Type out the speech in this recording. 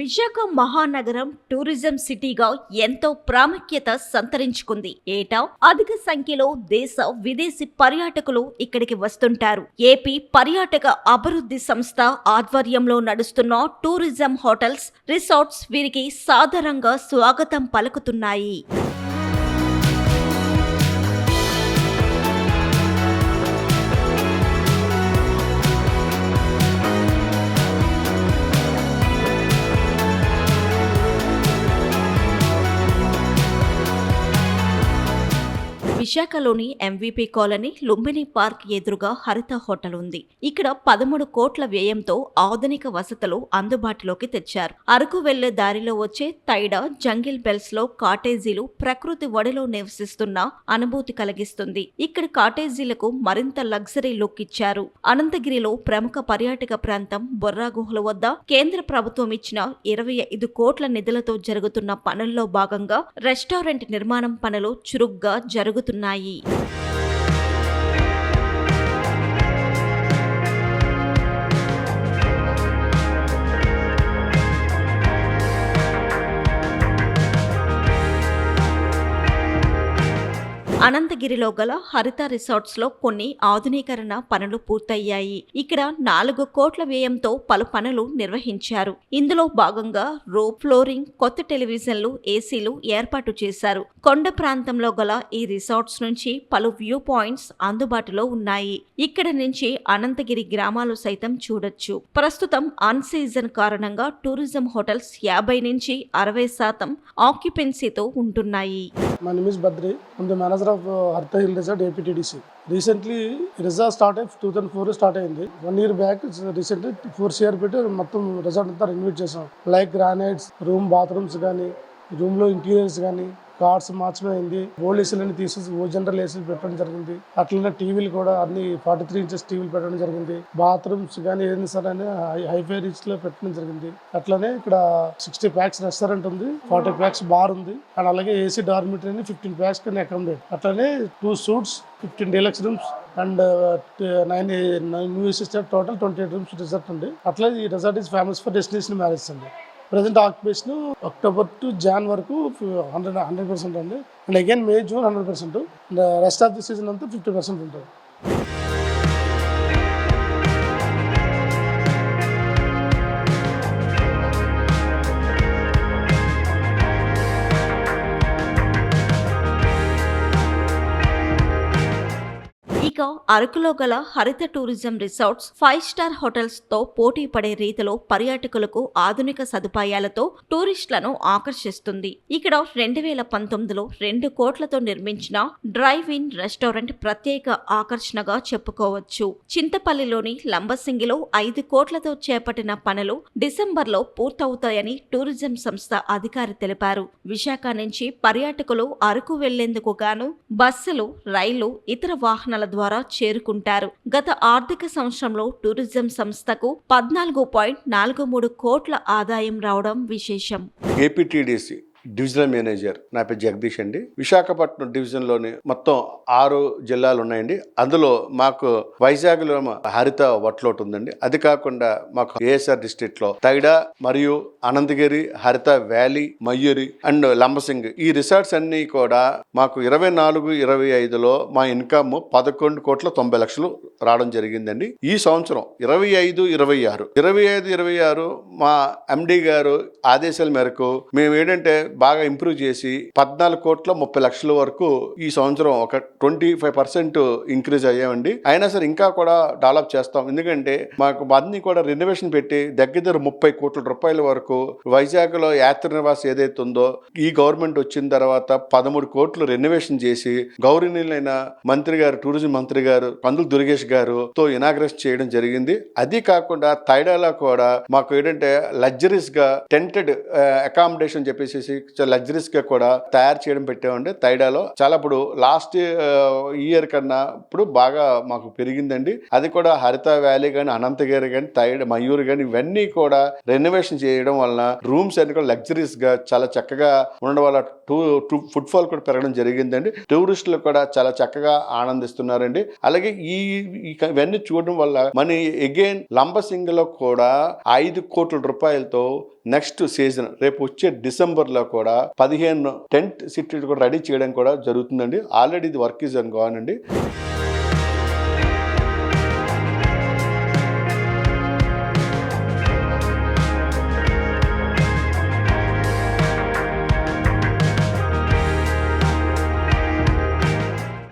విశాఖ మహానగరం టూరిజం సిటీగా ఎంతో ప్రాముఖ్యత సంతరించుకుంది. ఏటా అధిక సంఖ్యలో దేశ విదేశీ పర్యాటకులు ఇక్కడికి వస్తుంటారు. ఏపీ పర్యాటక అభివృద్ధి సంస్థ ఆధ్వర్యంలో నడుస్తున్న టూరిజం హోటల్స్, రిసార్ట్స్ వీరికి సాదరంగా స్వాగతం పలుకుతున్నాయి. విశాఖలోని ఎంవీపీ కాలనీ, లుంబిని పార్క్ ఎదురుగా హరిత హోటల్ ఉంది. ఇక్కడ 13 కోట్ల వ్యయంతో ఆధునిక వసతులు అందుబాటులోకి తెచ్చారు. అరకు వెళ్లే దారిలో వచ్చే తైడా, జంగిల్ బెల్స్ లో కాటేజీలు ప్రకృతి ఒడిలో నివసిస్తున్న అనుభూతి కలిగిస్తుంది. ఇక్కడ కాటేజీలకు మరింత లగ్జరీ లుక్ ఇచ్చారు. అనంతగిరిలో ప్రముఖ పర్యాటక ప్రాంతం బొర్రా గుహల వద్ద కేంద్ర ప్రభుత్వం ఇచ్చిన 25 కోట్ల నిధులతో జరుగుతున్న పనుల్లో భాగంగా రెస్టారెంట్ నిర్మాణం పనులు చురుగ్గా జరుగుతున్నాయి. అనంతగిరిలో గల హరిత రిసార్ట్స్ లో కొన్ని ఆధునీకరణ పనులు పూర్తయ్యాయి. ఇక్కడ 4 కోట్ల వ్యయంతో పలు పనులు నిర్వహించారు. ఇందులో భాగంగా రూఫ్, ఫ్లోరింగ్, కొత్త టెలివిజన్లు, ఏసీలు ఏర్పాటు చేశారు. కొండ ప్రాంతంలో గల ఈ రిసార్ట్స్ నుంచి పలు వ్యూ పాయింట్స్ అందుబాటులో ఉన్నాయి. ఇక్కడ నుంచి అనంతగిరి గ్రామాలు సైతం చూడొచ్చు. ప్రస్తుతం అన్ సీజన్ కారణంగా టూరిజం హోటల్స్ 50 నుంచి 60% ఆక్యుపెన్సీతో ఉంటున్నాయి. My name is Badri. I'm the manager of Hartha Hill Resort, APTDC. Recently, resort started 2004 start అయింది. 1 year back, recently 4 years పెట్టి మొత్తం resort అంతా రెనోవేట్ చేసాం. లైక్ గ్రానైట్స్, రూమ్ బాత్రూమ్స్ కానీ, రూమ్ లో ఇంటీరియర్స్ కానీ, కార్డ్స్ మార్చడం అయింది. ఓల్డ్ ఏసీలన్నీ తీసేసి జనరల్ ఏసీలు పెట్టడం జరిగింది. అట్లనే టీవీలు కూడా అన్ని 43 ఇంచెస్ టీవీలు పెట్టడం జరిగింది. బాత్రూమ్స్ కానీ ఏదైనా సరే హైఫై రీచ్ లో పెట్టడం జరిగింది. అట్లనే ఇక్కడ 60 ప్యాక్స్ రెస్టారెంట్ ఉంది, 40 ప్యాక్స్ బార్ ఉంది, అండ్ అలాగే ఏసీ డార్మిటరీ 15 ప్యాక్స్ కానీ అకామిడేట్. అట్లనే 2 suites, 15 deluxe rooms and 9 new AC total 28 rooms resort ఉంది. అట్లా ఈ resort is famous for destination marriage అండి. Present occupation October to Jan వరకు 100% అండి. And again May, June 100%. Rest of the season అంతా 50% ఉంటుంది. ఇక అరకులో గల హరిత టూరిజం రిసార్ట్స్ 5 స్టార్ హోటల్స్ తో పోటీ పడే రీతిలో పర్యాటకులకు ఆధునిక సదుపాయాలతో టూరిస్టులను ఆకర్షిస్తుంది. ఇక్కడ 2019లో 2 కోట్లతో నిర్మించిన డ్రైవ్ ఇన్ రెస్టారెంట్ ప్రత్యేక ఆకర్షణగా చెప్పుకోవచ్చు. చింతపల్లిలోని లంబసింగిలో 5 కోట్లతో చేపట్టిన పనులు డిసెంబర్లో పూర్తవుతాయని టూరిజం సంస్థ అధికారి తెలిపారు. విశాఖ నుంచి పర్యాటకులు అరకు వెళ్లేందుకు గాను బస్సులు, రైళ్లు, ఇతర వాహనాల ద్వారా చేరుకుంటారు. గత ఆర్థిక సంవత్సరంలో టూరిజం సంస్థకు 14.43 కోట్ల ఆదాయం రావడం విశేషం. ఏపీటీడీసీ డివిజనల్ మేనేజర్ నా పేరు జగదీష్ అండి. విశాఖపట్నం డివిజన్లోని మొత్తం 6 జిల్లాలు ఉన్నాయండి. అందులో మాకు వైజాగ్లో హరిత వట్లోట్ ఉందండి. అది కాకుండా మాకు ఏఎస్ఆర్ డిస్ట్రిక్ట్ లో తైడా మరియు అనంతగిరి, హరిత వ్యాలీ, మయూరి అండ్ లంబసింగ్ ఈ రిసార్ట్స్ అన్ని కూడా మాకు 24-25లో మా ఇన్కమ్ 11 కోట్ల 90 లక్షలు రావడం జరిగిందండి. ఈ సంవత్సరం 25-26 మా ఎండి గారు ఆదేశాల మేరకు మేము ఏంటంటే బాగా ఇంప్రూవ్ చేసి 14 కోట్ల 30 లక్షల వరకు ఈ సంవత్సరం ఒక 25% ఇంక్రీజ్ అయ్యామండి. అయినా సరే ఇంకా కూడా డెవలప్ చేస్తాం. ఎందుకంటే మాకు అన్ని కూడా రెనోవేషన్ పెట్టి దగ్గర 30 కోట్ల రూపాయల వరకు వైజాగ్ లో యాత్ర నివాస్ ఏదైతే ఉందో ఈ గవర్నమెంట్ వచ్చిన తర్వాత 13 కోట్లు రెనోవేషన్ చేసి గౌరవనీయులైన మంత్రి గారు, టూరిజం మంత్రి గారు కందులు దుర్గేష్ గారు తో ఇనాగ్రేట్ చేయడం జరిగింది. అది కాకుండా తైడాలో కూడా మాకు ఏంటంటే లగ్జరీస్ గా టెంటెడ్ అకామిడేషన్ చెప్పేసి లగ్జరీస్ గా కూడా తయారు చేయడం పెట్టామండి తైడాలో. చాలా ఇప్పుడు లాస్ట్ ఇయర్ కన్నా ఇప్పుడు బాగా మాకు పెరిగిందండి. అది కూడా హరిత వ్యాలీ కానీ, అనంతగిరి కానీ, మయూర్ కానీ ఇవన్నీ కూడా రెనోవేషన్ చేయడం వలన రూమ్స్ అన్ని కూడా లగ్జరీస్ గా చాలా చక్కగా ఉండడం వల్ల ఫుడ్ ఫాల్ కూడా పెరగడం జరిగిందండి. టూరిస్టులు కూడా చాలా చక్కగా ఆనందిస్తున్నారండి. అలాగే ఇవన్నీ చూడడం వల్ల మన అగైన్ లంబసింగిలో కూడా 5 కోట్ల రూపాయలతో నెక్స్ట్ సీజన్ రేపు వచ్చే డిసెంబర్లో కూడా 15 టెంట్ సిటీలు కూడా రెడీ చేయడం కూడా జరుగుతుందండి. ఆల్రెడీ ఇది వర్క్ ఈజ్ ఆన్ గోన్ అండి.